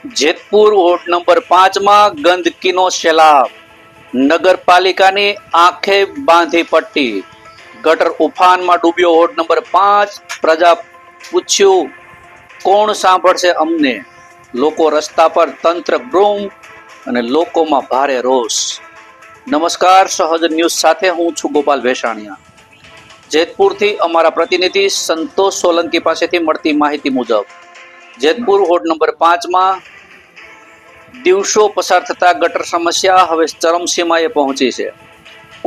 Jetpur ward number 5 માં ગંદકીનો સૈલાબ, નગરપાલિકાની આંખે બાંધી પટ્ટી, ગટર ઉફાનમાં ડૂબ્યો વોર્ડ નંબર 5, પ્રજા પૂછ્યું કોણ સાંભળશે અમને, લોકો રસ્તા પર, તંત્ર ગૃમ અને લોકોમાં ભારે રોષ. નમસ્કાર, સહજ ન્યૂઝ સાથે હું છું ગોપાલ ભેસાણીયા. જેતપુરથી અમારા પ્રતિનિધિ સંતોષ સોલંકી પાસેથી મળતી માહિતી મુજબ જેતપુર વોર્ડ નંબર 5 માં દિવસો પસાર થતા ગટર સમસ્યા હવે ચરમસીમાએ પહોંચી છે.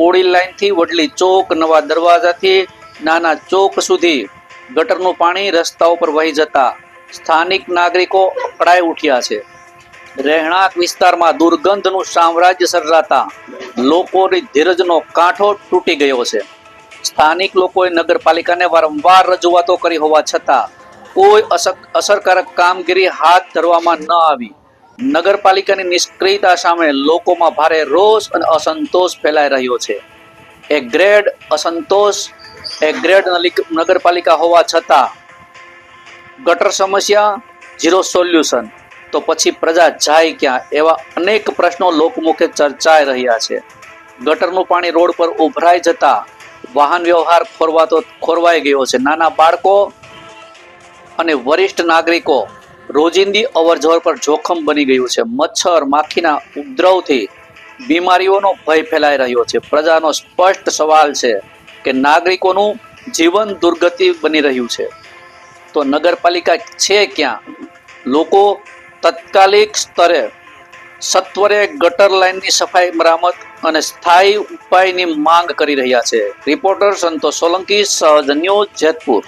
ઓડી લાઇનથી વડલી ચોક, નવા દરવાજાથી નાના ચોક સુધી ગટરનું પાણી રસ્તાઓ પર વહી જતા સ્થાનિક નાગરિકો અકળાઈ ઉઠ્યા છે. રહેણાંક વિસ્તારમાં દુર્ગંધનું સામ્રાજ્ય સર્જાતા લોકોની ધીરજનો કાંઠો તૂટી ગયો છે. સ્થાનિક લોકોએ નગરપાલિકાને વારંવાર રજૂઆતો કરી હોવા છતાં કોઈ અસરકારક કામગીરી હાથ ધરવામાં ન આવી. નગરપાલિકાની નિષ્ક્રિયતા સામે લોકોમાં ભારે રોષ અને અસંતોષ ફેલાઈ રહ્યો છે. એક ગ્રેડ નગરપાલિકા હોવા છતાં ગટર સમસ્યા ઝીરો સોલ્યુશન, તો પછી પ્રજા જાય ક્યાં, એવા અનેક પ્રશ્નો લોકમુખે ચર્ચાઈ રહ્યા છે. ગટરનું પાણી રોડ પર ઉભરાઈ જતા વાહન વ્યવહાર ખોરવાઈ ગયો છે. નાના બાળકો અને વરિષ્ઠ નાગરિકો રોજિંદી અવરજવર પર જોખમ બની ગયું છે. મચ્છર માખીના ઉપદ્રવથી બીમારીઓનો ભય ફેલાઈ રહ્યો છે. પ્રજાનો સ્પષ્ટ સવાલ છે કે નાગરિકોનું જીવન દુર્ગતિ બની રહ્યું છે, તો નગરપાલિકા છે ક્યાં? લોકો તાત્કાલિક સ્તરે સત્વરે ગટર લાઇનની સફાઈ, મરામત અને સ્થાયી ઉપાયની માંગ કરી રહ્યા છે. રિપોર્ટર સંતોષ સોલંકી, સહજ ન્યૂઝ, જેતપુર.